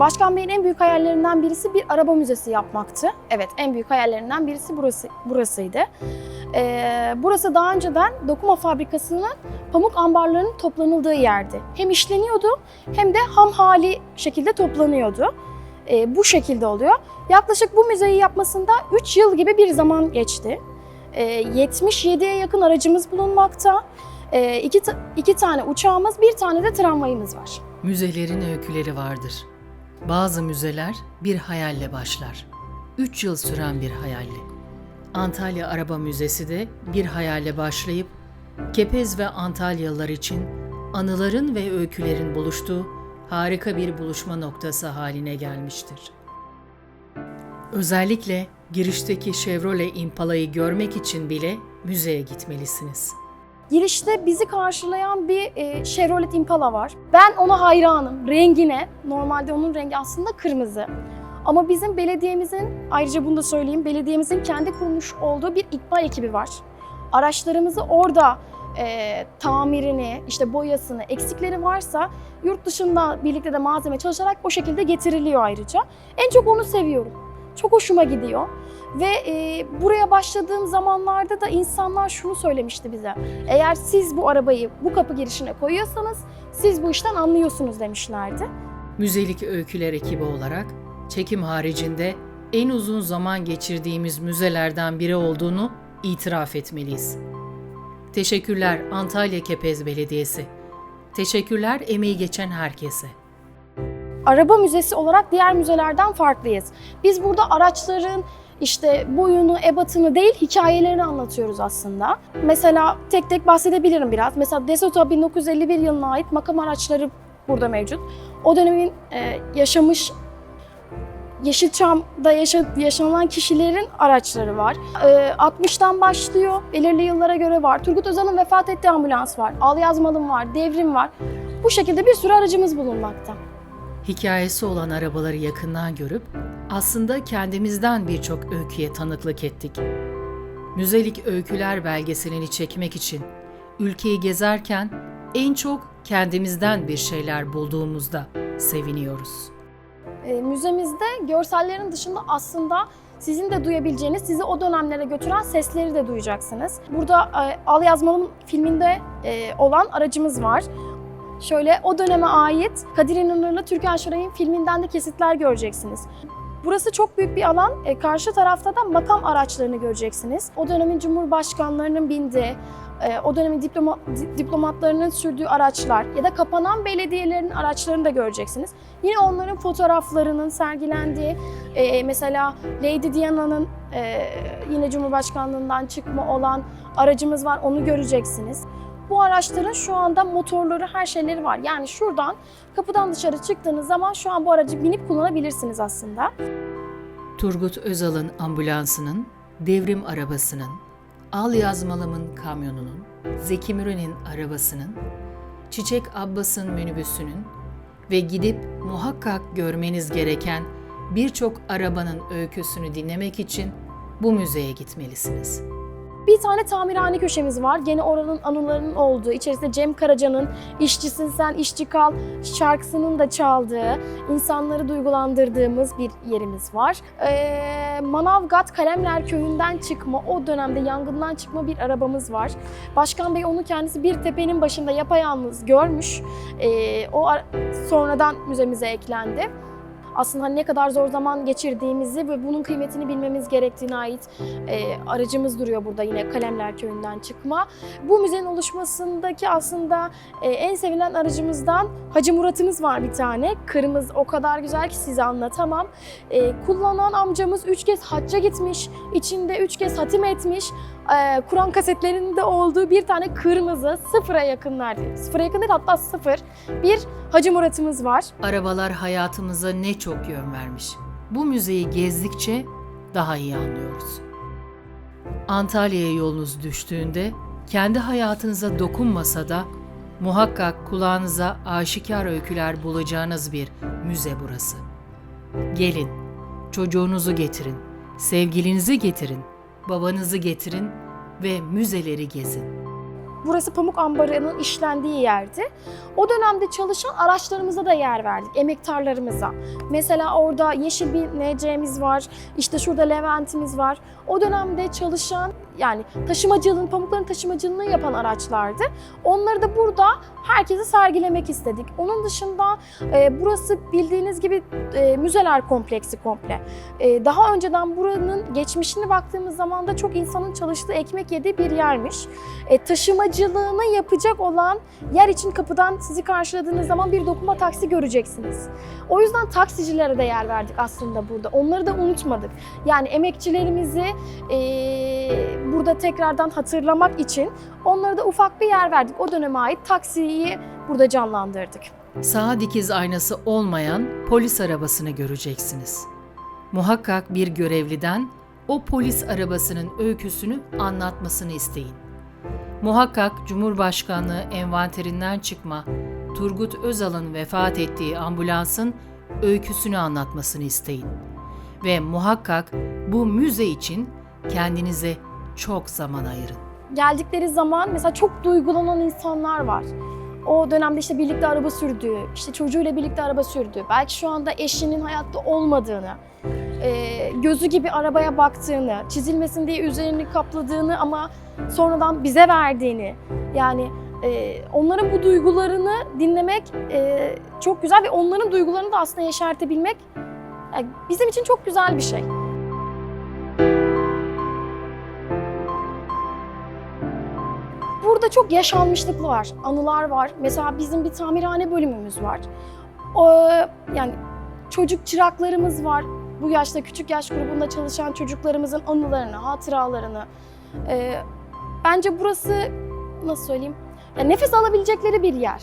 Başkan Bey'in en büyük hayallerinden birisi bir araba müzesi yapmaktı. Evet, en büyük hayallerinden birisi burasıydı. Burası daha önceden dokuma fabrikasının pamuk ambarlarının toplanıldığı yerdi. Hem işleniyordu hem de ham hali şekilde toplanıyordu. Bu şekilde oluyor. Yaklaşık bu müzeyi yapmasında 3 yıl gibi bir zaman geçti. 77'ye yakın aracımız bulunmakta. İki tane uçağımız, bir tane de tramvayımız var. Müzelerin öyküleri vardır. Bazı müzeler bir hayalle başlar. 3 yıl süren bir hayalle. Antalya Araba Müzesi de bir hayalle başlayıp Kepez ve Antalyalılar için anıların ve öykülerin buluştuğu harika bir buluşma noktası haline gelmiştir. Özellikle girişteki Chevrolet Impala'yı görmek için bile müzeye gitmelisiniz. Girişte bizi karşılayan bir Chevrolet Impala var. Ben ona hayranım. Rengine, normalde onun rengi aslında kırmızı. Ama bizim belediyemizin, ayrıca bunu da söyleyeyim, belediyemizin kendi kurmuş olduğu bir ikbal ekibi var. Araçlarımızı orada tamirini, işte boyasını, eksikleri varsa yurt dışında birlikte de malzeme çalışarak o şekilde getiriliyor ayrıca. En çok onu seviyorum. Çok hoşuma gidiyor. Ve buraya başladığım zamanlarda da insanlar şunu söylemişti bize. Eğer siz bu arabayı bu kapı girişine koyuyorsanız siz bu işten anlıyorsunuz demişlerdi. Müzelik Öyküler ekibi olarak çekim haricinde en uzun zaman geçirdiğimiz müzelerden biri olduğunu itiraf etmeliyiz. Teşekkürler Antalya Kepez Belediyesi. Teşekkürler emeği geçen herkese. Araba müzesi olarak diğer müzelerden farklıyız. Biz burada araçların işte boyunu, ebatını değil, hikayelerini anlatıyoruz aslında. Mesela tek tek bahsedebilirim biraz. Mesela DeSoto 1951 yılına ait makam araçları burada mevcut. O dönemin yaşamış, Yeşilçam'da yaşanan kişilerin araçları var. 60'tan başlıyor, belirli yıllara göre var. Turgut Özal'ın vefat ettiği ambulans var. Al Yazmalım var, Devrim var. Bu şekilde bir sürü aracımız bulunmakta. Hikayesi olan arabaları yakından görüp aslında kendimizden birçok öyküye tanıklık ettik. Müzelik Öyküler belgeselini çekmek için ülkeyi gezerken en çok kendimizden bir şeyler bulduğumuzda seviniyoruz. Müzemizde görsellerin dışında aslında sizin de duyabileceğiniz, sizi o dönemlere götüren sesleri de duyacaksınız. Burada Al Yazmalım filminde olan aracımız var. Şöyle o döneme ait Kadir İnanır'la Türkan Şoray'ın filminden de kesitler göreceksiniz. Burası çok büyük bir alan. Karşı tarafta da makam araçlarını göreceksiniz. O dönemin cumhurbaşkanlarının bindiği, o dönemin diplomatlarının sürdüğü araçlar ya da kapanan belediyelerin araçlarını da göreceksiniz. Yine onların fotoğraflarının sergilendiği, mesela Lady Diana'nın yine Cumhurbaşkanlığından çıkma olan aracımız var, onu göreceksiniz. Bu araçların şu anda motorları, her şeyleri var. Yani şuradan, kapıdan dışarı çıktığınız zaman şu an bu aracı binip kullanabilirsiniz aslında. Turgut Özal'ın ambulansının, Devrim arabasının, Al Yazmalım'ın kamyonunun, Zeki Müren'in arabasının, Çiçek Abbas'ın minibüsünün ve gidip muhakkak görmeniz gereken birçok arabanın öyküsünü dinlemek için bu müzeye gitmelisiniz. Bir tane tamirhane köşemiz var. Gene oranın anılarının olduğu, içerisinde Cem Karaca'nın "İşçisin sen işçi kal" şarkısının da çaldığı, insanları duygulandırdığımız bir yerimiz var. Manavgat Kalemler Köyü'nden çıkma, o dönemde yangından çıkma bir arabamız var. Başkan Bey onu kendisi bir tepenin başında yapayalnız görmüş. Sonradan müzemize eklendi. Aslında ne kadar zor zaman geçirdiğimizi ve bunun kıymetini bilmemiz gerektiğine ait aracımız duruyor burada yine Kalemler Köyü'nden çıkma. Bu müzenin oluşmasındaki aslında en sevilen aracımızdan Hacı Murat'ımız var bir tane. Kırmızı, o kadar güzel ki size anlatamam. Kullanan amcamız 3 kez hacca gitmiş, içinde 3 kez hatim etmiş. Kur'an kasetlerinde olduğu bir tane kırmızı, sıfıra yakın değil, hatta sıfır bir Hacı Murat'ımız var. Arabalar hayatımıza ne çok yön vermiş. Bu müzeyi gezdikçe daha iyi anlıyoruz. Antalya'ya yolunuz düştüğünde kendi hayatınıza dokunmasa da muhakkak kulağınıza aşikar öyküler bulacağınız bir müze burası. Gelin, çocuğunuzu getirin, sevgilinizi getirin, babanızı getirin ve müzeleri gezin. Burası pamuk ambarının işlendiği yerdi. O dönemde çalışan araçlarımıza da yer verdik, emektarlarımıza. Mesela orada yeşil bir NC'miz var, işte şurada Levent'imiz var. O dönemde çalışan, yani taşımacılığın, pamukların taşımacılığını yapan araçlardı. Onları da burada herkese sergilemek istedik. Onun dışında burası bildiğiniz gibi müzeler kompleksi komple. Daha önceden buranın geçmişine baktığımız zaman da çok insanın çalıştığı, ekmek yediği bir yermiş. Taşımacılığını yapacak olan yer için kapıdan sizi karşıladığınız zaman bir dokuma taksi göreceksiniz. O yüzden taksicilere de yer verdik aslında burada. Onları da unutmadık. Yani emekçilerimizi burada tekrardan hatırlamak için onlara da ufak bir yer verdik. O döneme ait taksiyi burada canlandırdık. Sağa dikiz aynası olmayan polis arabasını göreceksiniz. Muhakkak bir görevliden o polis arabasının öyküsünü anlatmasını isteyin. Muhakkak Cumhurbaşkanlığı envanterinden çıkma Turgut Özal'ın vefat ettiği ambulansın öyküsünü anlatmasını isteyin. Ve muhakkak bu müze için kendinize çok zaman ayırın. Geldikleri zaman mesela çok duygulanan insanlar var. O dönemde işte birlikte araba sürdüğü, işte çocuğuyla birlikte araba sürdüğü, belki şu anda eşinin hayatta olmadığını, gözü gibi arabaya baktığını, çizilmesin diye üzerini kapladığını ama sonradan bize verdiğini, yani onların bu duygularını dinlemek çok güzel ve onların duygularını da aslında yeşertebilmek bizim için çok güzel bir şey. Burada çok yaşanmışlık var, anılar var. Mesela bizim bir tamirhane bölümümüz var. Yani çocuk çıraklarımız var. Bu yaşta küçük yaş grubunda çalışan çocuklarımızın anılarını, hatıralarını. Bence burası, nasıl söyleyeyim, yani nefes alabilecekleri bir yer.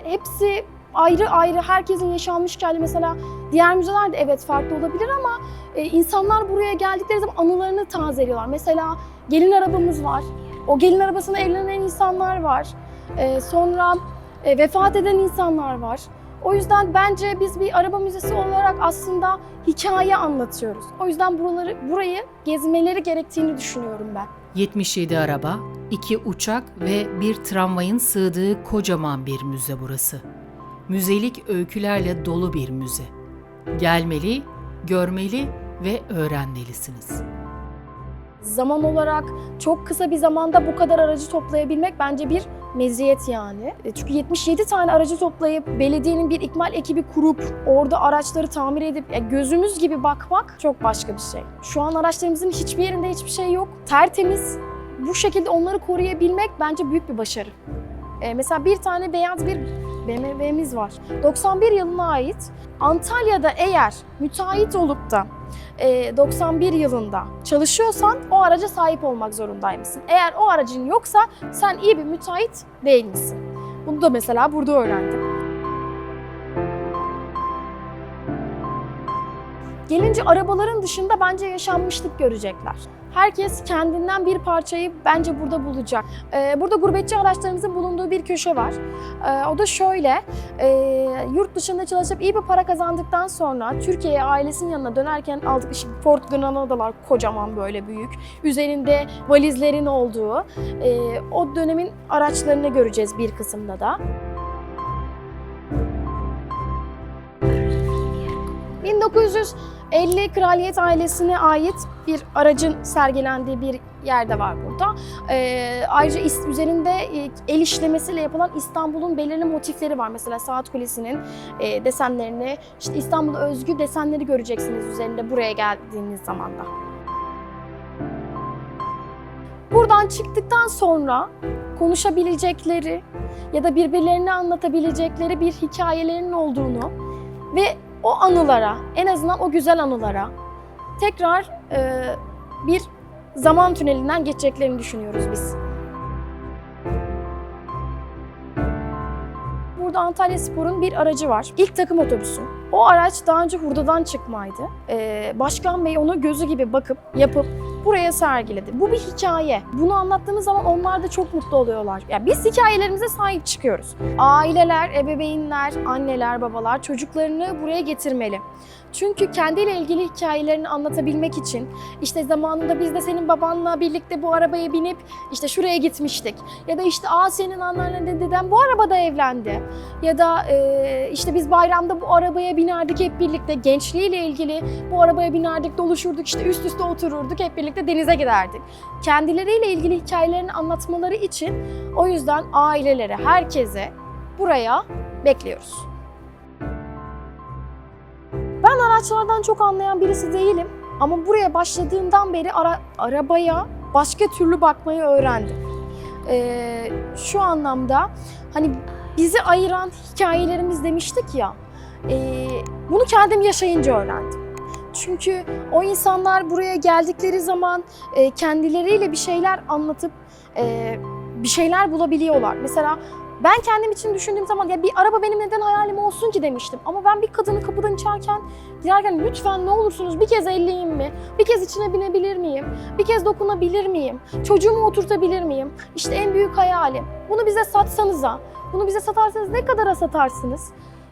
Hepsi ayrı ayrı, herkesin yaşanmış hikayeli. Mesela diğer müzeler de evet farklı olabilir ama insanlar buraya geldikleri zaman anılarını tazeliyorlar. Mesela gelin arabamız var. O gelin arabasına evlenen insanlar var. Sonra vefat eden insanlar var. O yüzden bence biz bir araba müzesi olarak aslında hikaye anlatıyoruz. O yüzden burayı gezmeleri gerektiğini düşünüyorum ben. 77 araba, 2 uçak ve bir tramvayın sığdığı kocaman bir müze burası. Müzelik öykülerle dolu bir müze. Gelmeli, görmeli ve öğrenmelisiniz. Zaman olarak çok kısa bir zamanda bu kadar aracı toplayabilmek bence bir meziyet yani. Çünkü 77 tane aracı toplayıp belediyenin bir ikmal ekibi kurup orada araçları tamir edip gözümüz gibi bakmak çok başka bir şey. Şu an araçlarımızın hiçbir yerinde hiçbir şey yok. Tertemiz. Bu şekilde onları koruyabilmek bence büyük bir başarı. Mesela bir tane beyaz bir BMW'miz var. 91 yılına ait. Antalya'da eğer müteahhit olup da 91 yılında çalışıyorsan o araca sahip olmak zorundaymışsın. Eğer o aracın yoksa sen iyi bir müteahhit değil misin? Bunu da mesela burada öğrendim. Gelince arabaların dışında bence yaşanmışlık görecekler. Herkes kendinden bir parçayı bence burada bulacak. Burada gurbetçi araçlarımızın bulunduğu bir köşe var. O da şöyle, yurt dışında çalışıp iyi bir para kazandıktan sonra Türkiye'ye ailesinin yanına dönerken aldık işte Ford Granada'lar kocaman böyle büyük. Üzerinde valizlerin olduğu o dönemin araçlarını göreceğiz bir kısımda da. 1950 kraliyet ailesine ait bir aracın sergilendiği bir yerde var burada. Ayrıca üzerinde el işlemesiyle yapılan İstanbul'un belirli motifleri var. Mesela Saat Kulesi'nin desenlerini, işte İstanbul'a özgü desenleri göreceksiniz üzerinde buraya geldiğiniz zaman da. Buradan çıktıktan sonra konuşabilecekleri ya da birbirlerini anlatabilecekleri bir hikayelerinin olduğunu ve o anılara, en azından o güzel anılara tekrar bir zaman tünelinden geçeceklerini düşünüyoruz biz. Burada Antalyaspor'un bir aracı var. İlk takım otobüsü. O araç daha önce hurdadan çıkmaydı. Başkan Bey onu gözü gibi bakıp, yapıp buraya sergiledi. Bu bir hikaye. Bunu anlattığımız zaman onlar da çok mutlu oluyorlar. Ya biz hikayelerimize sahip çıkıyoruz. Aileler, ebeveynler, anneler, babalar çocuklarını buraya getirmeli. Çünkü kendiyle ilgili hikayelerini anlatabilmek için işte zamanında biz de senin babanla birlikte bu arabaya binip işte şuraya gitmiştik. Ya da işte senin anneannen deden bu arabada evlendi. Ya da işte biz bayramda bu arabaya binerdik hep birlikte. Gençliğiyle ilgili bu arabaya binerdik, doluşurduk, işte üst üste otururduk, hep birlikte denize giderdik. Kendileriyle ilgili hikayelerini anlatmaları için o yüzden ailelere, herkese buraya bekliyoruz. Ben araçlardan çok anlayan birisi değilim ama buraya başladığımdan beri arabaya başka türlü bakmayı öğrendim. Şu anlamda hani bizi ayıran hikayelerimiz demiştik ya, bunu kendim yaşayınca öğrendim. Çünkü o insanlar buraya geldikleri zaman kendileriyle bir şeyler anlatıp bir şeyler bulabiliyorlar. Mesela ben kendim için düşündüğüm zaman ya bir araba benim neden hayalim olsun ki demiştim. Ama ben bir kadını kapıdan girerken lütfen ne olursunuz bir kez elleyeyim mi? Bir kez içine binebilir miyim? Bir kez dokunabilir miyim? Çocuğumu oturtabilir miyim? İşte en büyük hayalim. Bunu bize satsanıza. Bunu bize satarsanız ne kadara satarsınız?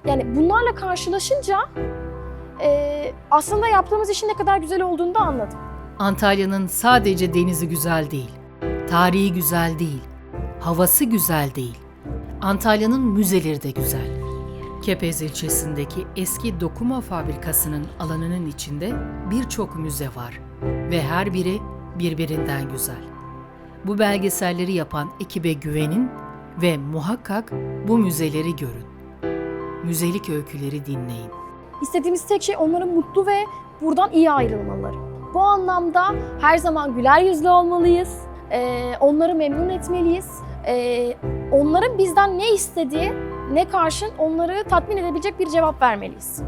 Yani bunlarla karşılaşınca aslında yaptığımız işin ne kadar güzel olduğunu da anladım. Antalya'nın sadece denizi güzel değil, tarihi güzel değil, havası güzel değil. Antalya'nın müzeleri de güzel. Kepez ilçesindeki eski dokuma fabrikasının alanının içinde birçok müze var ve her biri birbirinden güzel. Bu belgeselleri yapan ekibe güvenin ve muhakkak bu müzeleri görün. Müzelik öyküleri dinleyin. İstediğimiz tek şey onların mutlu ve buradan iyi ayrılmaları. Bu anlamda her zaman güler yüzlü olmalıyız. Onları memnun etmeliyiz. Onların bizden ne istediği, ne karşın onları tatmin edebilecek bir cevap vermeliyiz.